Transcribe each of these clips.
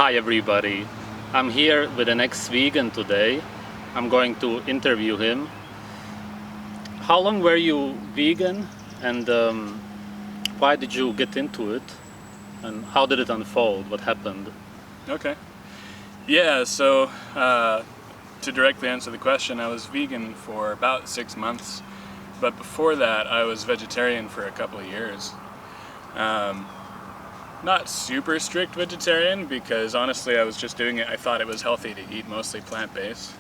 Hi everybody, I'm here with an ex-vegan today. I'm going to interview him. How long were you vegan and why did you get into it and how did it unfold? What happened? Okay. Yeah, so to directly answer the question, I was vegan for about 6 months, but before that I was vegetarian for a couple of years. Not super strict vegetarian because honestly I was just doing it, I thought it was healthy to eat mostly plant-based.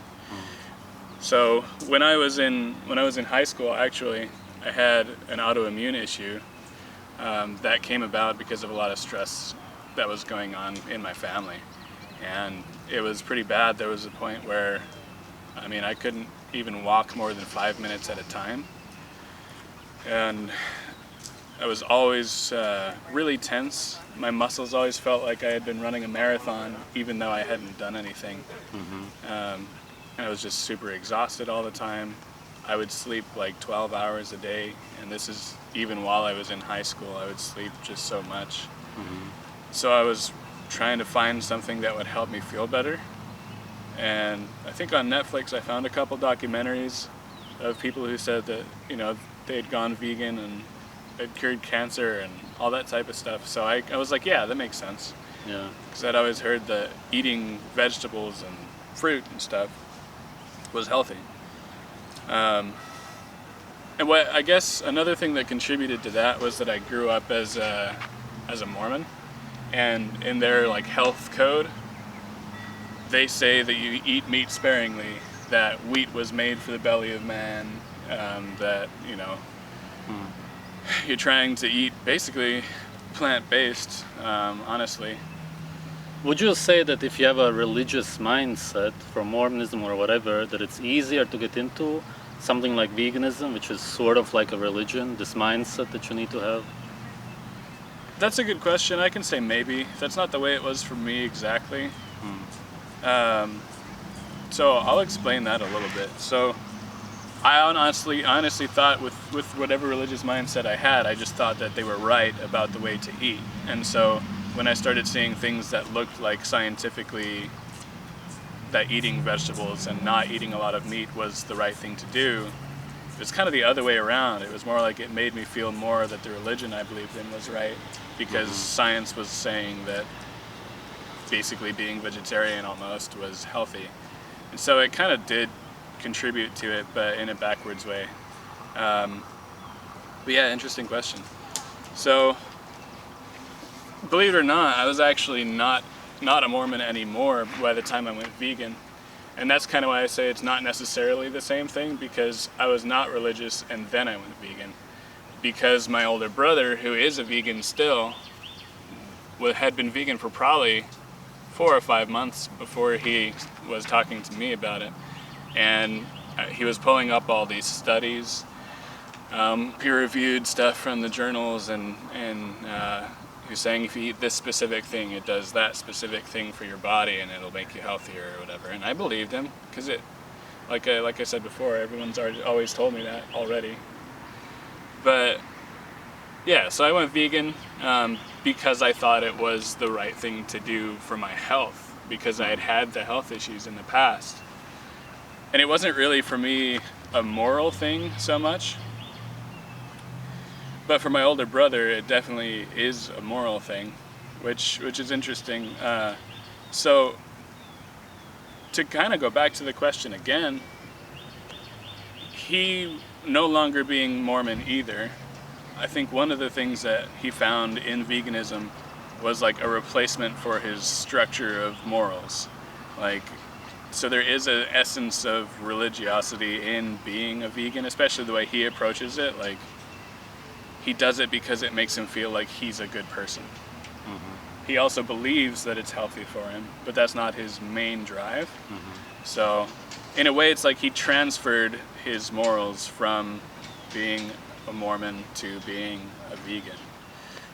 So when I was in high school, actually, I had an autoimmune issue that came about because of a lot of stress that was going on in my family. And it was pretty bad. There was a point where, I couldn't even walk more than 5 minutes at a time. And I was always really tense. My muscles always felt like I had been running a marathon, even though I hadn't done anything. And I was just super exhausted all the time. I would sleep like 12 hours a day, and this is even while I was in high school. I would sleep just so much. So I was trying to find something that would help me feel better. And I think on Netflix I found a couple documentaries of people who said that, they'd gone vegan and it cured cancer and all that type of stuff. So I was like, yeah, that makes sense. Yeah. Because I'd always heard that eating vegetables and fruit and stuff was healthy. And what I guess another thing that contributed to that was that I grew up as a Mormon, and in their health code, they say that you eat meat sparingly, that wheat was made for the belly of man, that you're trying to eat basically plant-based, honestly. Would you say that if you have a religious mindset from Mormonism or whatever, that it's easier to get into something like veganism, which is sort of like a religion, this mindset that you need to have? That's a good question. I can say maybe. That's not the way it was for me exactly. So I'll explain that a little bit. So I honestly thought with whatever religious mindset I had, I just thought that they were right about the way to eat. And so when I started seeing things that looked like scientifically that eating vegetables and not eating a lot of meat was the right thing to do, it was kind of the other way around. It was more like it made me feel more that the religion I believed in was right, because science was saying that basically being vegetarian almost was healthy. And so it kind of did contribute to it, but in a backwards way. But yeah, interesting question. So believe it or not, I was actually not a Mormon anymore by the time I went vegan. And that's kind of why I say it's not necessarily the same thing, because I was not religious and then I went vegan. Because my older brother, who is a vegan still, had been vegan for probably 4 or 5 months before he was talking to me about it. And he was pulling up all these studies, peer-reviewed stuff from the journals, and he was saying if you eat this specific thing, it does that specific thing for your body, and it'll make you healthier or whatever. And I believed him, because like I said before, everyone's always told me that already. But yeah, so I went vegan because I thought it was the right thing to do for my health, because I had the health issues in the past. And it wasn't really for me a moral thing so much. But for my older brother, it definitely is a moral thing, which is interesting. So to kind of go back to the question again, he no longer being Mormon either, I think one of the things that he found in veganism was like a replacement for his structure of morals. So there is an essence of religiosity in being a vegan, especially the way he approaches it. He does it because it makes him feel like he's a good person. He also believes that it's healthy for him, but that's not his main drive. So in a way, it's like he transferred his morals from being a Mormon to being a vegan.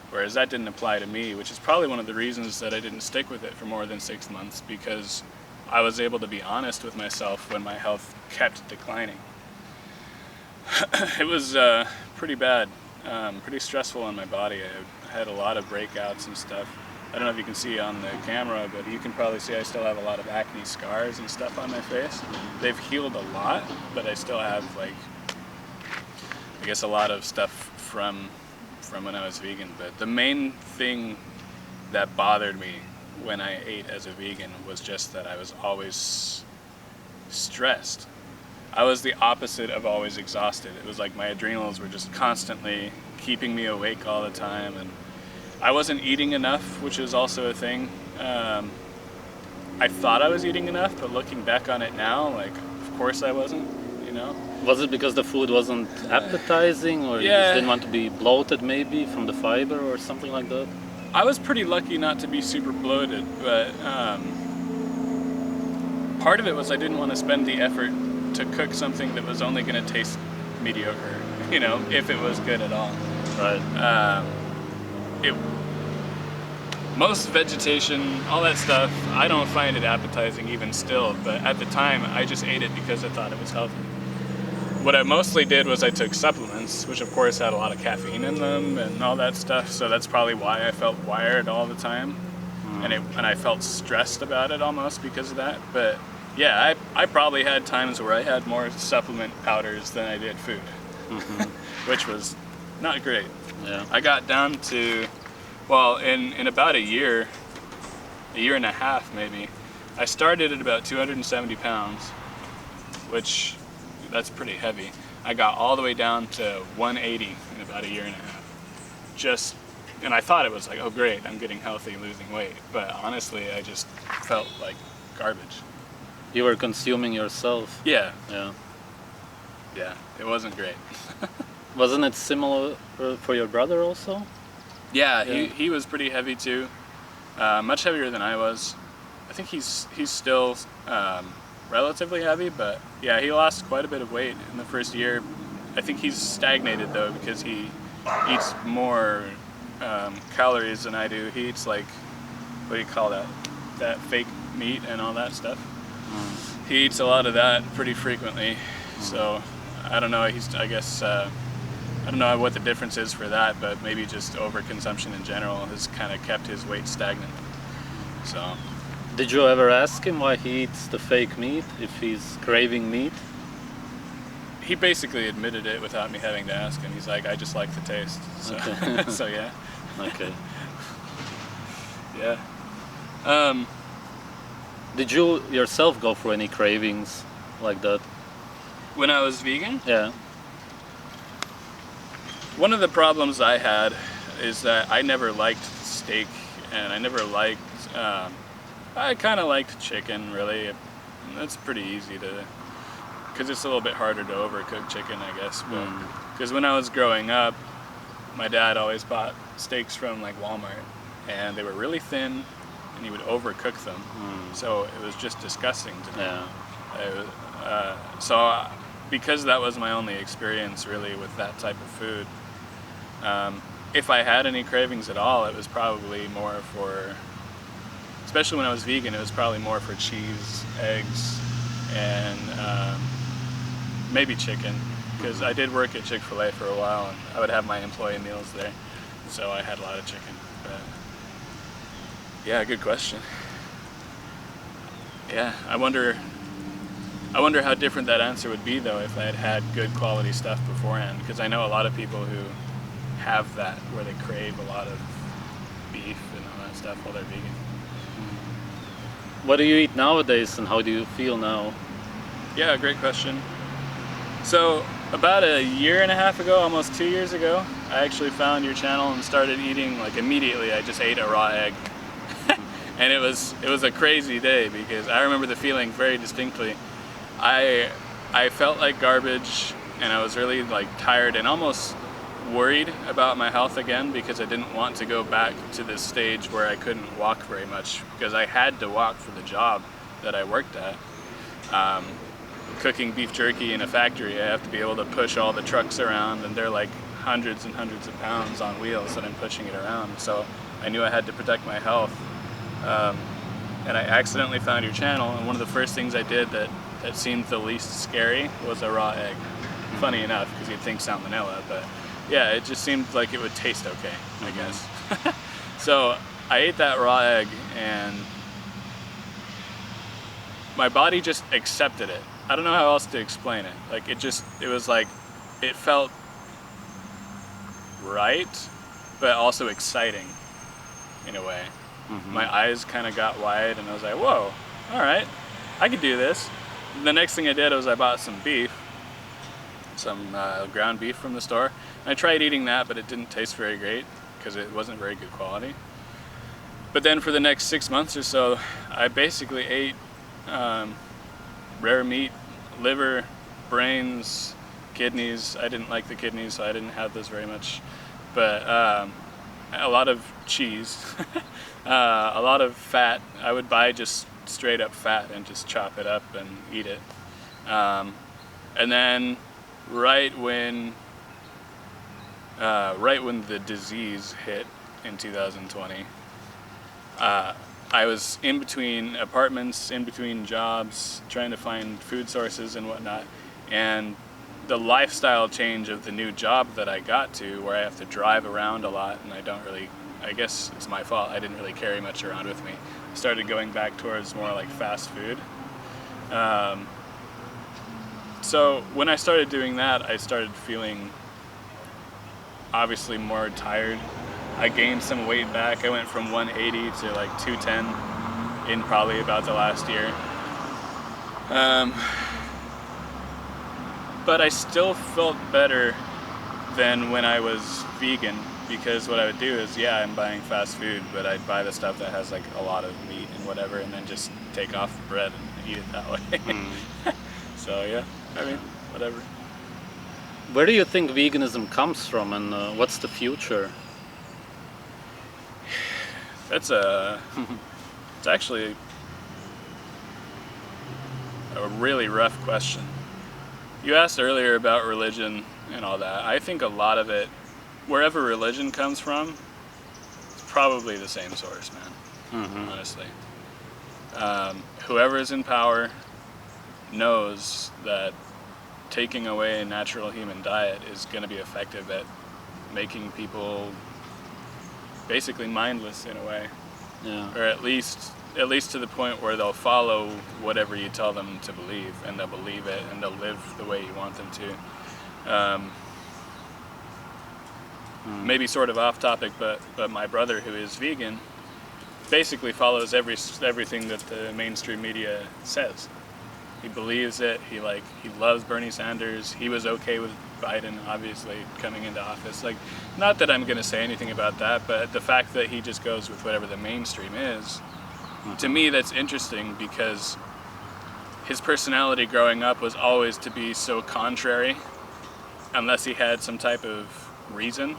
Whereas that didn't apply to me, which is probably one of the reasons that I didn't stick with it for more than 6 months, because I was able to be honest with myself when my health kept declining. It was pretty bad, pretty stressful on my body. I had a lot of breakouts and stuff. I don't know if you can see on the camera, but you can probably see I still have a lot of acne scars and stuff on my face. They've healed a lot, but I still have like, I guess a lot of stuff from when I was vegan. But the main thing that bothered me when I ate as a vegan was just that I was always stressed. I was the opposite of always exhausted. It was like my adrenals were just constantly keeping me awake all the time, and I wasn't eating enough, which is also a thing. I thought I was eating enough, but looking back on it now, like, of course I wasn't, you know? Was it because the food wasn't appetizing, or you just didn't want to be bloated maybe from the fiber or something like that? I was pretty lucky not to be super bloated, but part of it was I didn't want to spend the effort to cook something that was only going to taste mediocre, you know, if it was good at all. Right. Most vegetation, all that stuff, I don't find it appetizing even still, but at the time I just ate it because I thought it was healthy. What I mostly did was I took supplements, which of course had a lot of caffeine in them and all that stuff, so that's probably why I felt wired all the time. And I felt stressed about it almost because of that. But yeah, I probably had times where I had more supplement powders than I did food, which was not great. Yeah. I got down to, well, in about a year and a half maybe, I started at about 270 pounds, which that's pretty heavy. I got all the way down to 180 in about a year and a half. And I thought it was like, oh great, I'm getting healthy, losing weight. But honestly, I just felt like garbage. You were consuming yourself. Yeah. Yeah. Yeah, it wasn't great. Wasn't it similar for your brother also? Yeah, he was pretty heavy too. Much heavier than I was. I think he's still relatively heavy, but yeah, he lost quite a bit of weight in the first year. I think he's stagnated though because he eats more calories than I do. He eats like, what do you call that? That fake meat and all that stuff. He eats a lot of that pretty frequently. So I don't know. I guess I don't know what the difference is for that, but maybe just overconsumption in general has kind of kept his weight stagnant. So. Did you ever ask him why he eats the fake meat, if he's craving meat? He basically admitted it without me having to ask him. He's like, I just like the taste. So, Okay. so yeah. Okay. Yeah. Did you yourself go through any cravings like that? When I was vegan, Yeah. one of the problems I had is that I never liked steak, and I never liked, I kind of liked chicken, really. That's pretty easy to, because it's a little bit harder to overcook chicken, I guess. Because when I was growing up, my dad always bought steaks from like Walmart, and they were really thin, and he would overcook them. So it was just disgusting to me. Yeah. So because that was my only experience really with that type of food, if I had any cravings at all, it was probably more for, especially when I was vegan, it was probably more for cheese, eggs, and maybe chicken, because I did work at Chick-fil-A for a while, and I would have my employee meals there, so I had a lot of chicken. But yeah, good question. Yeah, I wonder how different that answer would be though if I had had good quality stuff beforehand, because I know a lot of people who have that where they crave a lot of beef and all that stuff while they're vegan. What do you eat nowadays, and how do you feel now? Yeah, great question. So about a year and a half ago, almost 2 years ago, I actually found your channel and started eating, like immediately I just ate a raw egg. And it was a crazy day because I remember the feeling very distinctly. I felt like garbage, and I was really like tired and almost worried about my health again, because I didn't want to go back to this stage where I couldn't walk very much, because I had to walk for the job that I worked at. Cooking beef jerky in a factory, I have to be able to push all the trucks around, and they're like hundreds and hundreds of pounds on wheels that I'm pushing it around. So I knew I had to protect my health. And I accidentally found your channel, and one of the first things I did that seemed the least scary was a raw egg. Funny enough, because you'd think salmonella, but yeah, it just seemed like it would taste okay, I guess. So I ate that raw egg and my body just accepted it. I don't know how else to explain it. Like it was like, it felt right, but also exciting in a way. My eyes kind of got wide and I was like, whoa, all right, I could do this. The next thing I did was I bought some beef, some ground beef from the store. And I tried eating that, but it didn't taste very great because it wasn't very good quality. But then for the next 6 months or so, I basically ate rare meat, liver, brains, kidneys. I didn't like the kidneys, so I didn't have those very much. But a lot of cheese, a lot of fat. I would buy just straight up fat and just chop it up and eat it. And then right when the disease hit in 2020, I was in between apartments, in between jobs, trying to find food sources and whatnot. And the lifestyle change of the new job that I got to, where I have to drive around a lot, and I guess it's my fault, I didn't really carry much around with me. I started going back towards more like fast food. So when I started doing that, I started feeling obviously more tired. I gained some weight back. I went from 180 to like 210 in probably about the last year. But I still felt better than when I was vegan, because what I would do is, yeah, I'm buying fast food, but I'd buy the stuff that has like a lot of meat and whatever, and then just take off the bread and eat it that way. So yeah, I mean, whatever. Where do you think veganism comes from, and what's the future? It's actually a really rough question. You asked earlier about religion and all that. I think a lot of it, wherever religion comes from, it's probably the same source, man. Honestly. Whoever is in power knows that taking away a natural human diet is going to be effective at making people basically mindless in a way. Yeah. Or at least to the point where they'll follow whatever you tell them to believe, and they'll believe it, and they'll live the way you want them to. Maybe sort of off topic, but my brother, who is vegan, basically follows everything that the mainstream media says. He believes it. He loves Bernie Sanders. He was okay with Biden, obviously, coming into office. Like, not that I'm going to say anything about that, but the fact that he just goes with whatever the mainstream is, to me, that's interesting, because his personality growing up was always to be so contrary, unless he had some type of reason.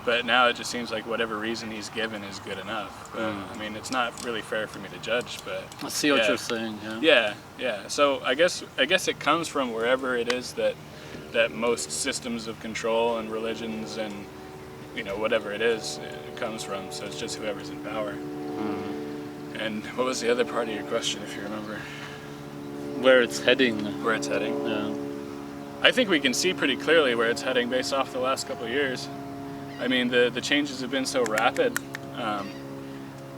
But now it just seems like whatever reason he's given is good enough. But, I mean, it's not really fair for me to judge, but I see what yeah. you're saying. Yeah. Yeah. So I guess it comes from wherever it is that most systems of control and religions and, you know, whatever it is, it comes from. So it's just whoever's in power. And what was the other part of your question, if you remember? Where it's heading. Where it's heading? Yeah. I think we can see pretty clearly where it's heading based off the last couple of years. I mean, the changes have been so rapid,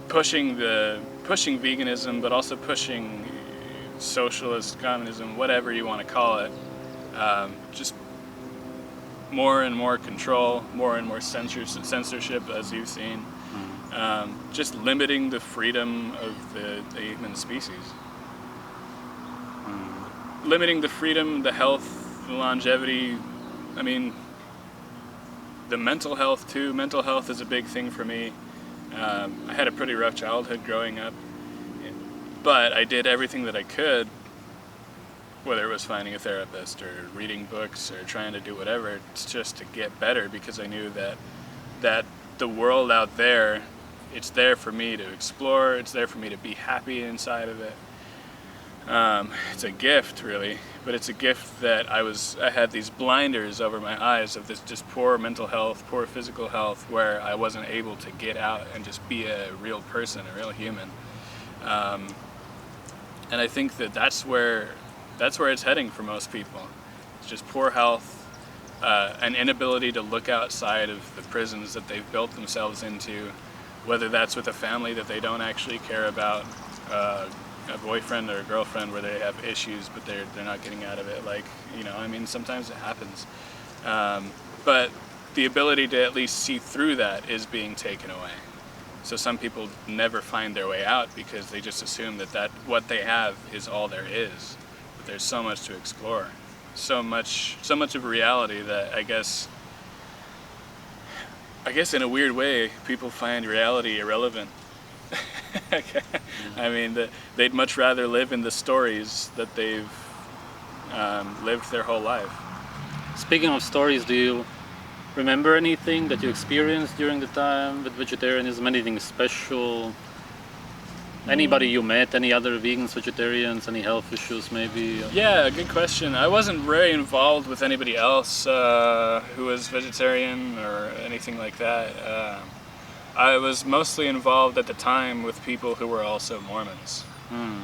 pushing veganism, but also pushing socialist communism, whatever you want to call it. Just more and more control, more and more censorship, as you've seen. Just limiting the freedom of the human species. Limiting the freedom, the health, the longevity. I mean, the mental health too. Mental health is a big thing for me. I had a pretty rough childhood growing up, but I did everything that I could, whether it was finding a therapist or reading books or trying to do whatever, it's just to get better, because I knew that the world out there, it's there for me to explore, it's there for me to be happy inside of it. It's a gift, really, but it's a gift that I had these blinders over my eyes of this just poor mental health, poor physical health, where I wasn't able to get out and just be a real person, a real human. And I think that's where it's heading for most people. It's just poor health, an inability to look outside of the prisons that they've built themselves into, whether that's with a family that they don't actually care about, a boyfriend or a girlfriend where they have issues but they're not getting out of it. Like, you know, I mean, sometimes it happens. But the ability to at least see through that is being taken away. So some people never find their way out because they just assume that what they have is all there is. But there's so much to explore, so much of reality that I guess in a weird way people find reality irrelevant. I mean, they'd much rather live in the stories that they've lived their whole life. Speaking of stories, do you remember anything that you experienced during the time with vegetarianism? Anything special? Anybody you met? Any other vegans, vegetarians? Any health issues maybe? Yeah, good question. I wasn't very involved with anybody else who was vegetarian or anything like that. I was mostly involved at the time with people who were also Mormons.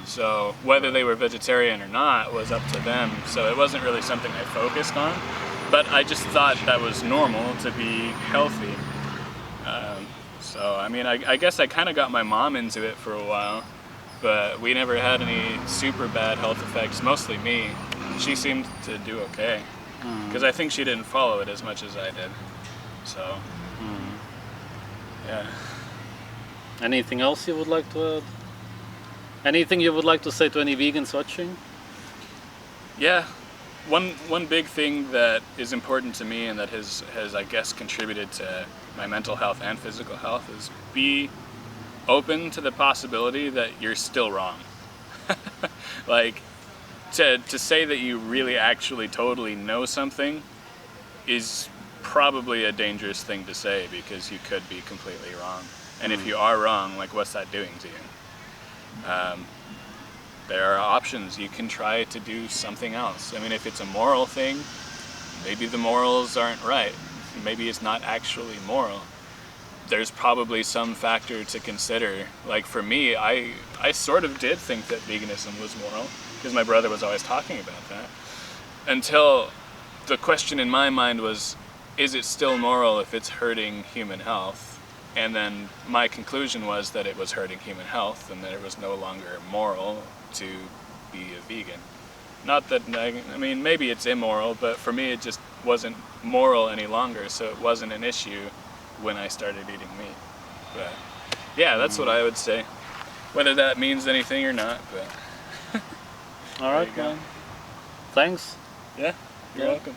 So whether they were vegetarian or not was up to them. So it wasn't really something I focused on. But I just thought that was normal to be healthy. So I mean, I guess I kind of got my mom into it for a while, but we never had any super bad health effects. Mostly me. She seemed to do okay, because I think she didn't follow it as much as I did. So yeah. Anything else you would like to add? Anything you would like to say to any vegans watching? Yeah. One big thing that is important to me and that has I guess contributed to my mental health and physical health is be open to the possibility that you're still wrong. Like, to say that you really actually totally know something is probably a dangerous thing to say, because you could be completely wrong. And if you are wrong, like, what's that doing to you? There are options. You can try to do something else. I mean, if it's a moral thing, maybe the morals aren't right. Maybe it's not actually moral. There's probably some factor to consider. Like for me, I sort of did think that veganism was moral, because my brother was always talking about that. Until the question in my mind was, is it still moral if it's hurting human health? And then my conclusion was that it was hurting human health and that it was no longer moral to be a vegan. Not that, I mean, maybe it's immoral, but for me it just wasn't moral any longer, so it wasn't an issue when I started eating meat. But yeah, that's what I would say. Whether that means anything or not, but... All right, man. Thanks. Yeah, you're welcome.